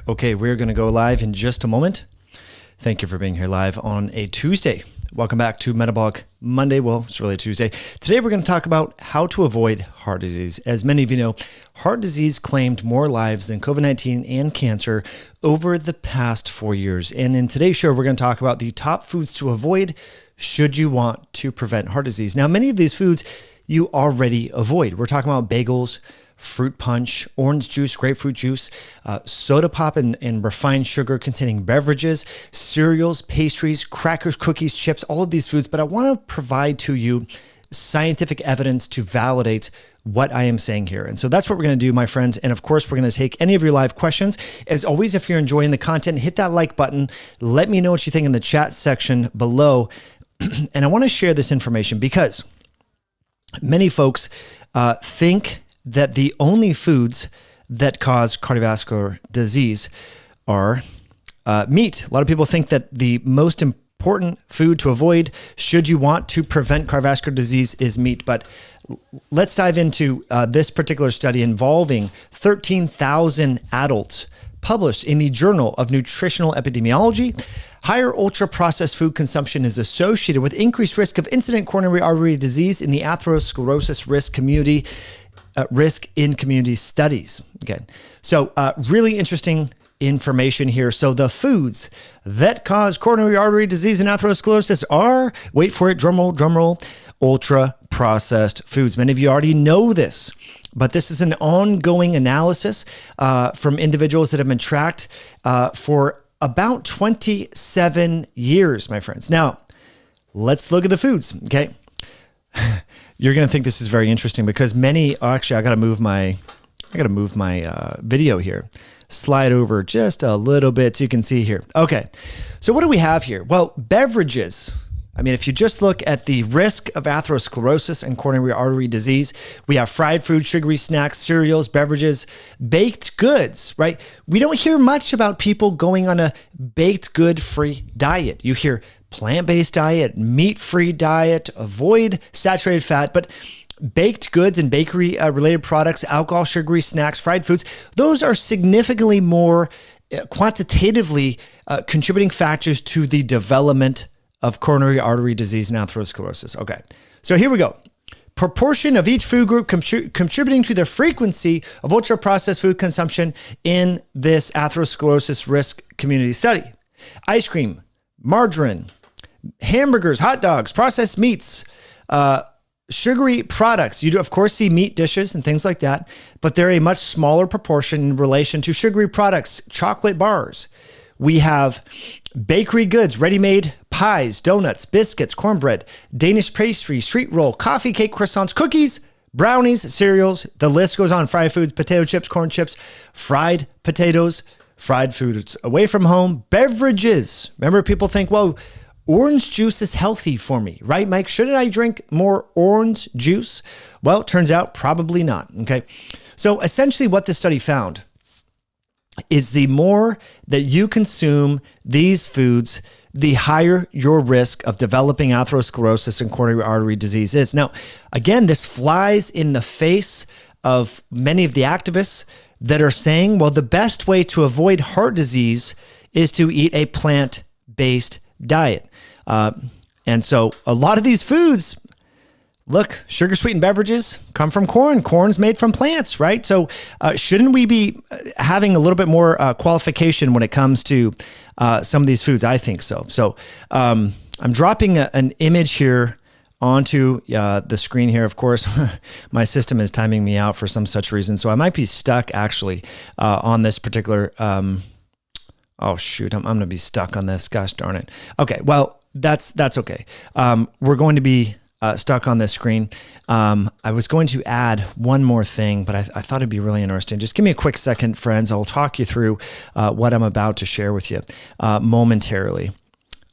Okay, we're going to go live in just a moment. Thank you for being here live on a Tuesday. Welcome back to Metabolic Monday. Well, it's really a Tuesday. Today, we're going to talk about how to avoid heart disease. As many of you know, heart disease claimed more lives than COVID-19 and cancer over the past 4 years. And in today's show, we're going to talk about the top foods to avoid should you want to prevent heart disease. Now, many of these foods you already avoid. We're talking about bagels, fruit punch, orange juice, grapefruit juice, soda pop and refined sugar containing beverages, cereals, pastries, crackers, cookies, chips, all of these foods. But I want to provide to you scientific evidence to validate what I am saying here. And so that's what we're going to do, my friends. And of course, we're going to take any of your live questions. As always, if you're enjoying the content, hit that like button. Let me know what you think in the chat section below. And I want to share this information because many folks think that the only foods that cause cardiovascular disease are meat. A lot of people think that the most important food to avoid should you want to prevent cardiovascular disease is meat. But let's dive into this particular study involving 13,000 adults published in the Journal of Nutritional Epidemiology. Higher ultra-processed food consumption is associated with increased risk of incident coronary artery disease in the atherosclerosis risk in community studies. Okay, so really interesting information here. So the foods that cause coronary artery disease and atherosclerosis are, wait for it, drum roll, ultra-processed foods. Many of you already know this, but this is an ongoing analysis from individuals that have been tracked for about 27 years, my friends. Now, let's look at the foods, okay? You're going to think this is very interesting because many, actually, I got to move my video here. Slide over just a little bit so you can see here. Okay, so what do we have here? Well, beverages. I mean, if you just look at the risk of atherosclerosis and coronary artery disease, we have fried food, sugary snacks, cereals, beverages, baked goods, right? We don't hear much about people going on a baked good free diet. You hear plant-based diet, meat-free diet, avoid saturated fat, but baked goods and bakery related products, alcohol, sugary snacks, fried foods, those are significantly more quantitatively contributing factors to the development of coronary artery disease and atherosclerosis. Okay, so here we go. Proportion of each food group contributing to the frequency of ultra-processed food consumption in this atherosclerosis risk community study. Ice cream, margarine, hamburgers, hot dogs, processed meats, sugary products. You do, of course, see meat dishes and things like that, but they're a much smaller proportion in relation to sugary products, chocolate bars. We have bakery goods, ready-made pies, donuts, biscuits, cornbread, Danish pastry, street roll, coffee cake, croissants, cookies, brownies, cereals. The list goes on. Fried foods, potato chips, corn chips, fried potatoes, fried foods away from home, beverages. Remember, people think, whoa, orange juice is healthy for me, right, Mike? Shouldn't I drink more orange juice? Well, it turns out probably not, okay? So essentially what this study found is the more that you consume these foods, the higher your risk of developing atherosclerosis and coronary artery disease is. Now, again, this flies in the face of many of the activists that are saying, well, the best way to avoid heart disease is to eat a plant-based diet. And so a lot of these foods, look, sugar sweetened beverages come from corn. Corn's made from plants, right? So shouldn't we be having a little bit more qualification when it comes to some of these foods? I think so. So I'm dropping an image here onto the screen here. Of course, my system is timing me out for some such reason. So I might be stuck actually on this particular, oh shoot, I'm going to be stuck on this. Gosh darn it. Okay, well, that's okay. We're going to be stuck on this screen. I was going to add one more thing, but I thought it'd be really interesting. Just give me a quick second, friends. I'll talk you through what I'm about to share with you momentarily.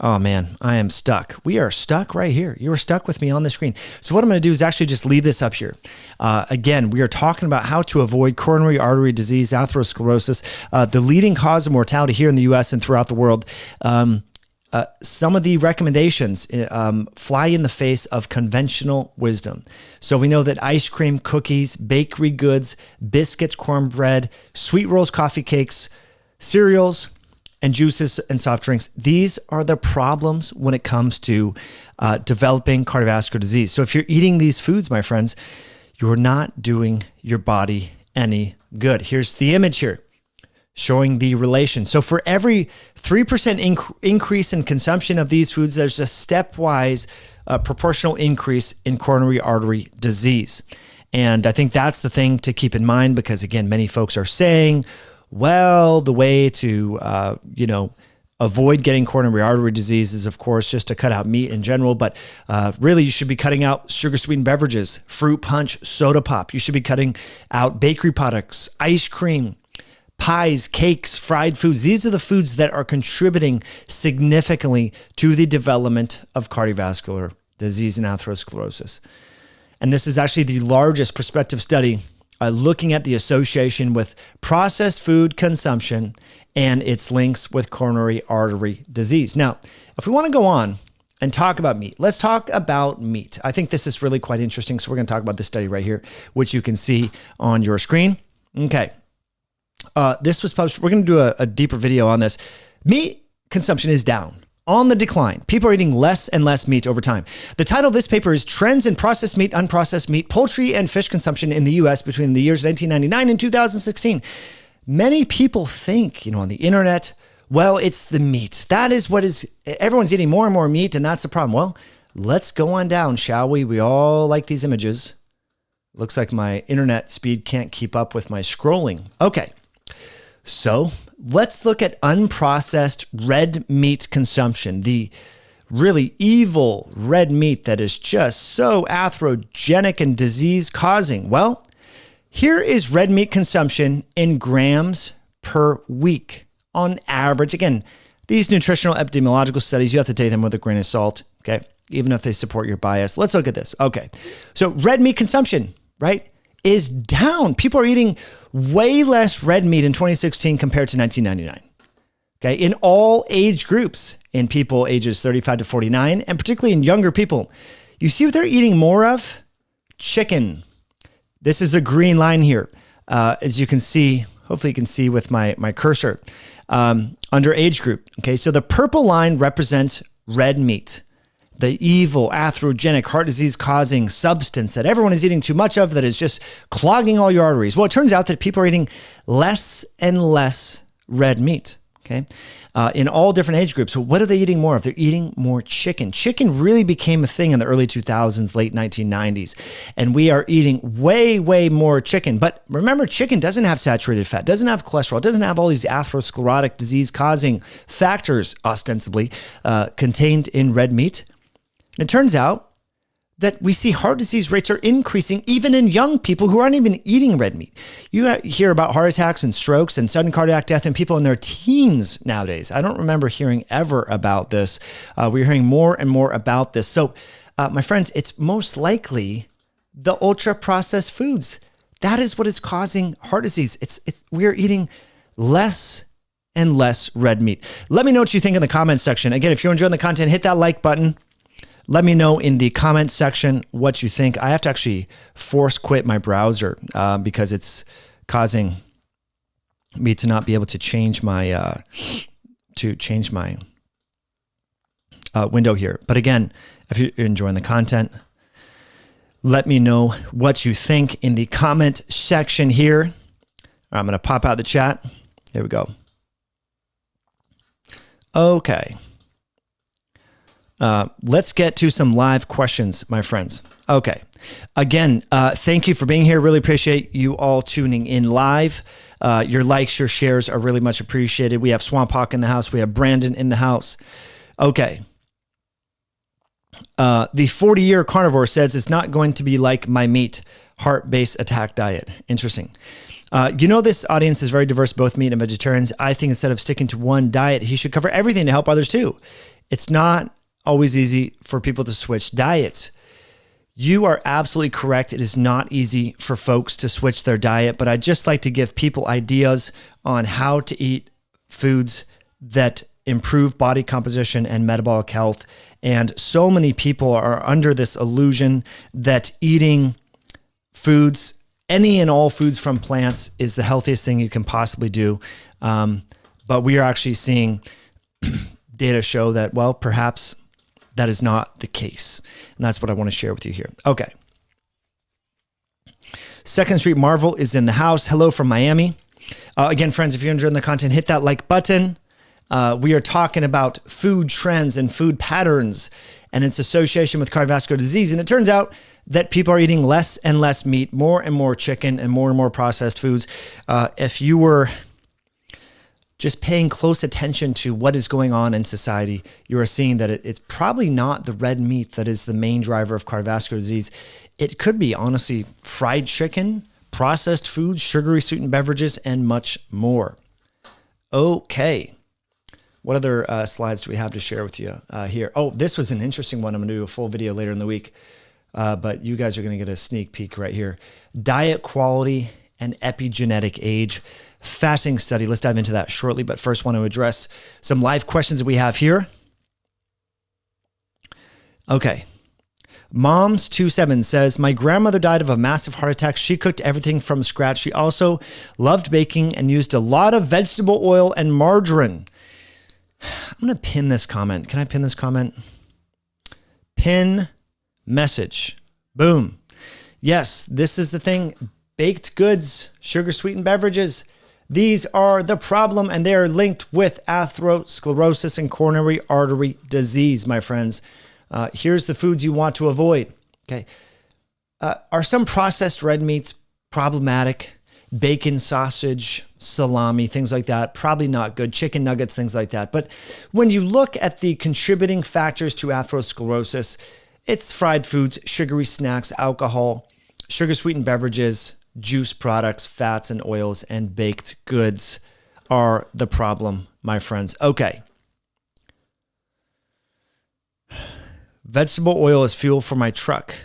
Oh man, I am stuck. We are stuck right here. You are stuck with me on the screen. So what I'm going to do is actually just leave this up here. Again, we are talking about how to avoid coronary artery disease, atherosclerosis, the leading cause of mortality here in the U.S. and throughout the world. Some of the recommendations fly in the face of conventional wisdom. So we know that ice cream, cookies, bakery goods, biscuits, cornbread, sweet rolls, coffee cakes, cereals, and juices and soft drinks. These are the problems when it comes to developing cardiovascular disease. So if you're eating these foods, my friends, you're not doing your body any good. Here's the image here showing the relation. So for every 3% increase in consumption of these foods, there's a stepwise proportional increase in coronary artery disease. And I think that's the thing to keep in mind, because again, many folks are saying, well, the way to, avoid getting coronary artery disease is, of course, just to cut out meat in general. But really, you should be cutting out sugar-sweetened beverages, fruit punch, soda pop. You should be cutting out bakery products, ice cream, pies, cakes, fried foods. These are the foods that are contributing significantly to the development of cardiovascular disease and atherosclerosis. And this is actually the largest prospective study looking at the association with processed food consumption and its links with coronary artery disease. Now, if we want to go on and talk about meat, let's talk about meat. I think this is really quite interesting. So we're going to talk about this study right here, which you can see on your screen. Okay. This was published. We're going to do a deeper video on this. Meat consumption is down, on the decline. People are eating less and less meat over time. The title of this paper is Trends in Processed Meat, Unprocessed Meat, Poultry, and Fish Consumption in the U.S. between the years 1999 and 2016. Many people think, on the internet, well, it's the meat. That is what is, everyone's eating more and more meat, and that's the problem. Well, let's go on down, shall we? We all like these images. Looks like my internet speed can't keep up with my scrolling. Okay, so let's look at unprocessed red meat consumption, the really evil red meat that is just so atherogenic and disease-causing. Well, here is red meat consumption in grams per week on average. Again, these nutritional epidemiological studies, you have to take them with a grain of salt, okay? Even if they support your bias. Let's look at this. Okay, so red meat consumption, right, is down. People are eating way less red meat in 2016 compared to 1999. Okay, in all age groups, in people ages 35 to 49, and particularly in younger people, you see what they're eating more of? Chicken. This is a green line here. As you can see, hopefully you can see with my cursor, under age group. Okay, so the purple line represents red meat, the evil, atherogenic, heart disease causing substance that everyone is eating too much of, that is just clogging all your arteries. Well, it turns out that people are eating less and less red meat, okay, in all different age groups. So what are they eating more of? They're eating more chicken. Chicken really became a thing in the early 2000s, late 1990s, and we are eating way, way more chicken. But remember, chicken doesn't have saturated fat, doesn't have cholesterol, doesn't have all these atherosclerotic disease-causing factors, ostensibly, contained in red meat. And it turns out that we see heart disease rates are increasing even in young people who aren't even eating red meat. You hear about heart attacks and strokes and sudden cardiac death in people in their teens nowadays. I don't remember hearing ever about this. We're hearing more and more about this. So, my friends, it's most likely the ultra-processed foods. That is what is causing heart disease. We're eating less and less red meat. Let me know what you think in the comments section. Again, if you're enjoying the content, hit that like button. Let me know in the comments section what you think. I have to actually force quit my browser because it's causing me to not be able to change my window here. But again, if you're enjoying the content, let me know what you think in the comment section here. I'm going to pop out the chat. Here we go. Okay. Let's get to some live questions, my friends. Okay. Again, thank you for being here. Really appreciate you all tuning in live. Your likes, your shares are really much appreciated. We have Swamp Hawk in the house. We have Brandon in the house. Okay. The 40-year carnivore says it's not going to be like my meat, heart-based attack diet. Interesting. This audience is very diverse, both meat and vegetarians. I think instead of sticking to one diet, he should cover everything to help others too. It's not always easy for people to switch diets. You are absolutely correct. It is not easy for folks to switch their diet, but I'd just like to give people ideas on how to eat foods that improve body composition and metabolic health. And so many people are under this illusion that eating foods, any and all foods from plants, is the healthiest thing you can possibly do. But we are actually seeing data show that, well, perhaps that is not the case. And that's what I want to share with you here. Okay. Second Street Marvel is in the house. Hello from Miami. Again, friends, if you're enjoying the content, hit that like button. We are talking about food trends and food patterns and its association with cardiovascular disease. And it turns out that people are eating less and less meat, more and more chicken, and more processed foods. If you were just paying close attention to what is going on in society, you are seeing that it's probably not the red meat that is the main driver of cardiovascular disease. It could be, honestly, fried chicken, processed foods, sugary sweetened beverages, and much more. Okay. What other slides do we have to share with you here? Oh, this was an interesting one. I'm going to do a full video later in the week, but you guys are going to get a sneak peek right here. Diet quality and epigenetic age. Fascinating study. Let's dive into that shortly, but first want to address some live questions that we have here. Okay. Moms27 says, my grandmother died of a massive heart attack. She cooked everything from scratch. She also loved baking and used a lot of vegetable oil and margarine. I'm going to pin this comment. Can I pin this comment? Pin message. Boom. Yes, this is the thing. Baked goods, sugar sweetened beverages. These are the problem, and they are linked with atherosclerosis and coronary artery disease, my friends. Here's the foods you want to avoid. Okay. Are some processed red meats problematic? Bacon, sausage, salami, things like that, probably not good. Chicken nuggets, things like that. But when you look at the contributing factors to atherosclerosis, it's fried foods, sugary snacks, alcohol, sugar sweetened beverages, juice products, fats and oils, and baked goods are the problem, my friends. Okay. Vegetable oil is fuel for my truck.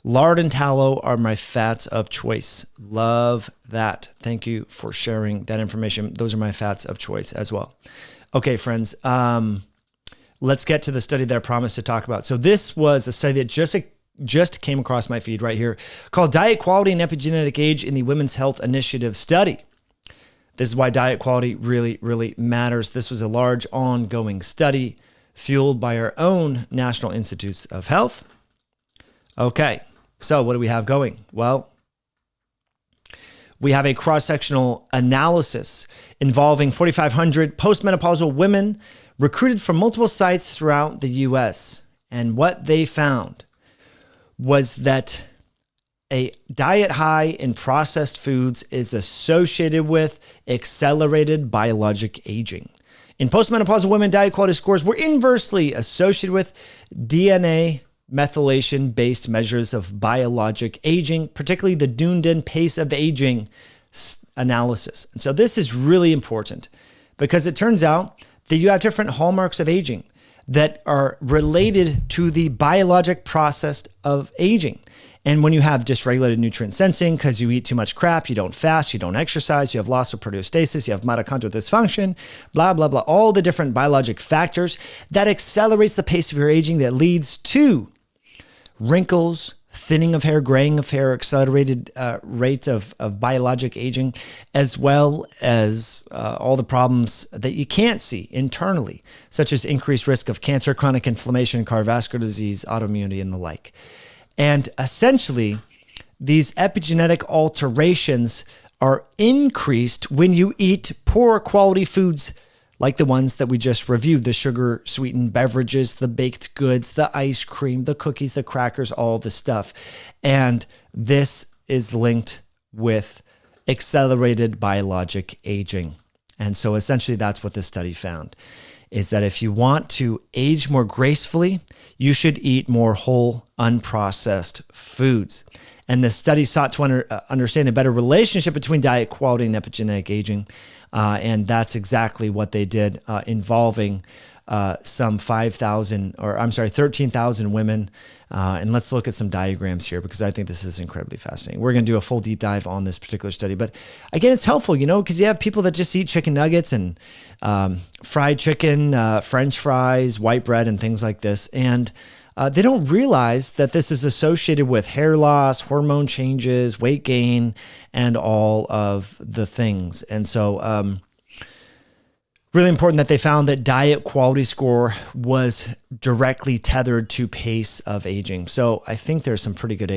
Lard and tallow are my fats of choice. Love that. Thank you for sharing that information. Those are my fats of choice as well. Okay, friends, let's get to the study that I promised to talk about. So this was a study that just came across my feed right here called Diet Quality and Epigenetic Age in the Women's Health Initiative Study. This is why diet quality really, really matters. This was a large ongoing study fueled by our own National Institutes of Health. Okay, so what do we have going? Well, we have a cross-sectional analysis involving 4,500 postmenopausal women recruited from multiple sites throughout the U.S. And what they found was that a diet high in processed foods is associated with accelerated biologic aging. In postmenopausal women, diet quality scores were inversely associated with DNA methylation-based measures of biologic aging, particularly the Dunedin Pace of Aging analysis. And so this is really important because it turns out that you have different hallmarks of aging that are related to the biologic process of aging. And when you have dysregulated nutrient sensing because you eat too much crap, you don't fast, you don't exercise, you have loss of proteostasis, you have mitochondrial dysfunction, blah, blah, blah, all the different biologic factors that accelerates the pace of your aging that leads to wrinkles, thinning of hair, graying of hair, accelerated rates of biologic aging, as well as all the problems that you can't see internally, such as increased risk of cancer, chronic inflammation, cardiovascular disease, autoimmunity, and the like. And essentially, these epigenetic alterations are increased when you eat poor quality foods like the ones that we just reviewed, the sugar sweetened beverages, the baked goods, the ice cream, the cookies, the crackers, all the stuff. And this is linked with accelerated biologic aging. And so essentially that's what this study found, is that if you want to age more gracefully, you should eat more whole, unprocessed foods. And the study sought to understand a better relationship between diet quality and epigenetic aging. And that's exactly what they did, involving some 13,000 women. And let's look at some diagrams here because I think this is incredibly fascinating. We're going to do a full deep dive on this particular study. But again, it's helpful, because you have people that just eat chicken nuggets and fried chicken, French fries, white bread, and things like this. And they don't realize that this is associated with hair loss, hormone changes, weight gain, and all of the things. And so Really important that they found that diet quality score was directly tethered to pace of aging. So I think there's some pretty good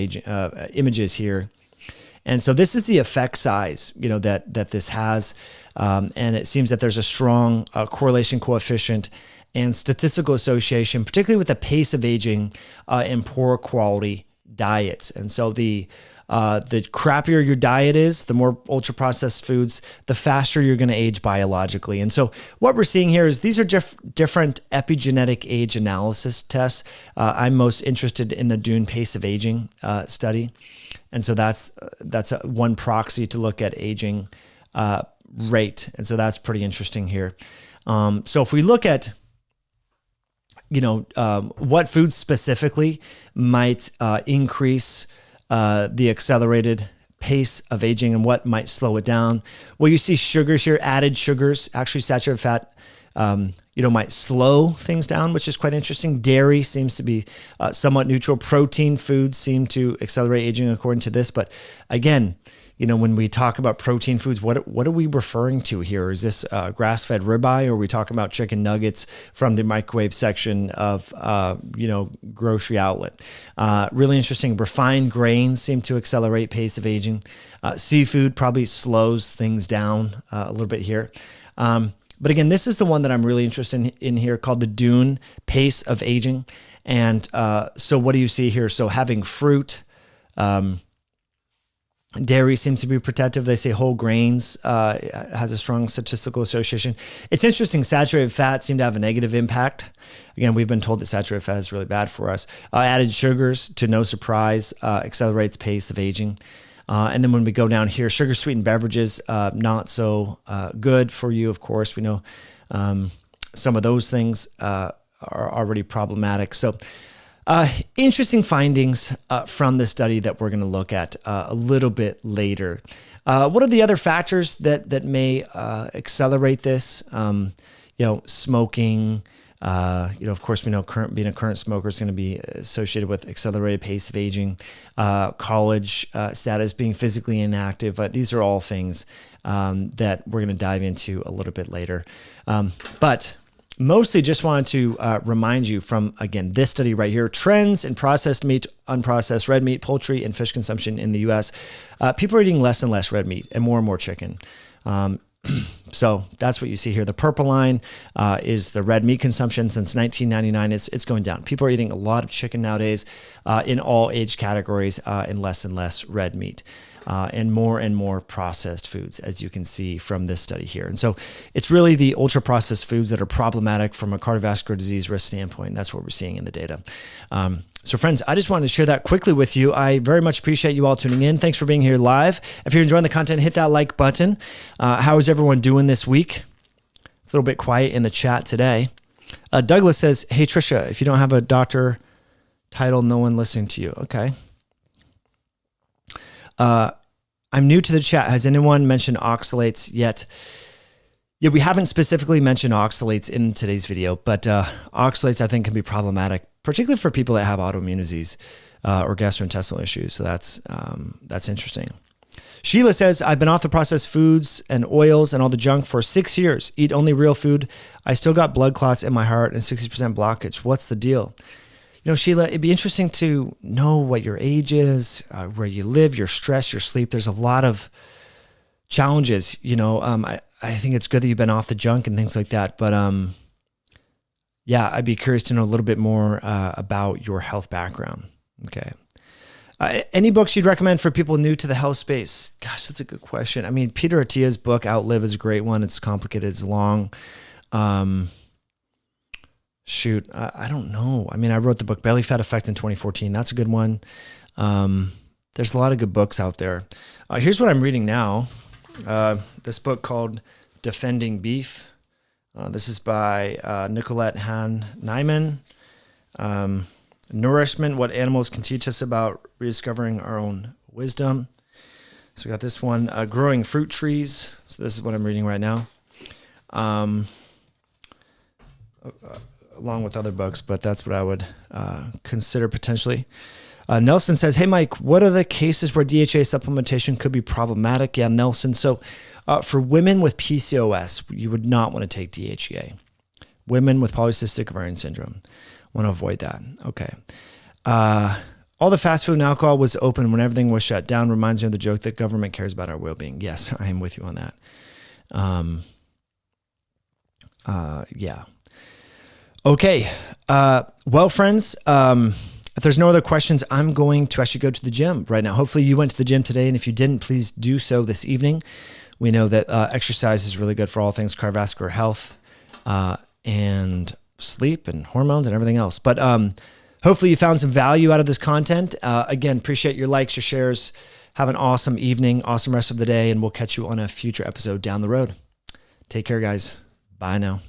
images here. And so this is the effect size, that this has. And it seems that there's a strong correlation coefficient and statistical association, particularly with the pace of aging and poor quality diets. And so the crappier your diet is, the more ultra processed foods, the faster you're going to age biologically. And so what we're seeing here is these are different epigenetic age analysis tests. I'm most interested in the Dune pace of aging study. And so that's one proxy to look at aging rate. And so that's pretty interesting here. So if we look at what foods specifically might increase the accelerated pace of aging and what might slow it down. Well, you see sugars here, added sugars, actually saturated fat, might slow things down, which is quite interesting. Dairy seems to be somewhat neutral. Protein foods seem to accelerate aging according to this. But again, when we talk about protein foods, what are we referring to here? Is this grass-fed ribeye, or are we talking about chicken nuggets from the microwave section of, grocery outlet? Really interesting. Refined grains seem to accelerate pace of aging. Seafood probably slows things down a little bit here. But again, this is the one that I'm really interested in here, called the Dune pace of aging. And so what do you see here? So having fruit, dairy seems to be protective. They say whole grains has a strong statistical association. It's interesting. Saturated fat seem to have a negative impact. Again, we've been told that saturated fat is really bad for us. Added sugars, to no surprise, accelerates pace of aging. And then when we go down here, sugar sweetened beverages, not so good for you. Of course, we know some of those things are already problematic. So interesting findings from the study that we're going to look at a little bit later. What are the other factors that may accelerate this? Smoking. Of course, we know being a current smoker is going to be associated with accelerated pace of aging. College status, being physically inactive. These are all things that we're going to dive into a little bit later. But mostly just wanted to remind you from, again, this study right here, trends in processed meat, unprocessed red meat, poultry, and fish consumption in the U.S. People are eating less and less red meat and more chicken. So that's what you see here. The purple line is the red meat consumption since 1999. It's going down. People are eating a lot of chicken nowadays in all age categories and less red meat. And more processed foods, as you can see from this study here. And so it's really the ultra-processed foods that are problematic from a cardiovascular disease risk standpoint. That's what we're seeing in the data. So friends, I just wanted to share that quickly with you. I very much appreciate you all tuning in. Thanks for being here live. If you're enjoying the content, hit that like button. How is everyone doing this week? It's a little bit quiet in the chat today. Douglas says, hey, Trisha, if you don't have a doctor title, no one listening to you. Okay. I'm new to the chat. Has anyone mentioned oxalates yet? Yeah, we haven't specifically mentioned oxalates in today's video, but oxalates I think can be problematic, particularly for people that have autoimmune disease or gastrointestinal issues. So that's interesting. Sheila says, I've been off the processed foods and oils and all the junk for 6 years. Eat only real food. I still got blood clots in my heart and 60% blockage. What's the deal? Sheila, it'd be interesting to know what your age is, where you live, your stress, your sleep. There's a lot of challenges. I think it's good that you've been off the junk and things like that. But I'd be curious to know a little bit more about your health background. Okay. Any books you'd recommend for people new to the health space? Gosh, that's a good question. I mean, Peter Attia's book, Outlive, is a great one. It's complicated. It's long. I don't know. I mean, I wrote the book Belly Fat Effect in 2014. That's a good one. There's a lot of good books out there. Here's what I'm reading now. This book called Defending Beef. This is by Nicolette Han Nyman. Nourishment, What Animals Can Teach Us About Rediscovering Our Own Wisdom. So we got this one, Growing Fruit Trees. So this is what I'm reading right now. Along with other books, but that's what I would consider potentially. Nelson says, hey, Mike, what are the cases where DHA supplementation could be problematic? Yeah, Nelson. So for women with PCOS, you would not want to take DHEA. Women with polycystic ovarian syndrome, want to avoid that. Okay. All the fast food and alcohol was open when everything was shut down. Reminds me of the joke that government cares about our well-being. Yes, I am with you on that. Yeah. Okay. Well, friends, if there's no other questions, I'm going to actually go to the gym right now. Hopefully you went to the gym today. And if you didn't, please do so this evening. We know that exercise is really good for all things cardiovascular health and sleep and hormones and everything else. But hopefully you found some value out of this content. Again, appreciate your likes, your shares. Have an awesome evening, awesome rest of the day, and we'll catch you on a future episode down the road. Take care, guys. Bye now.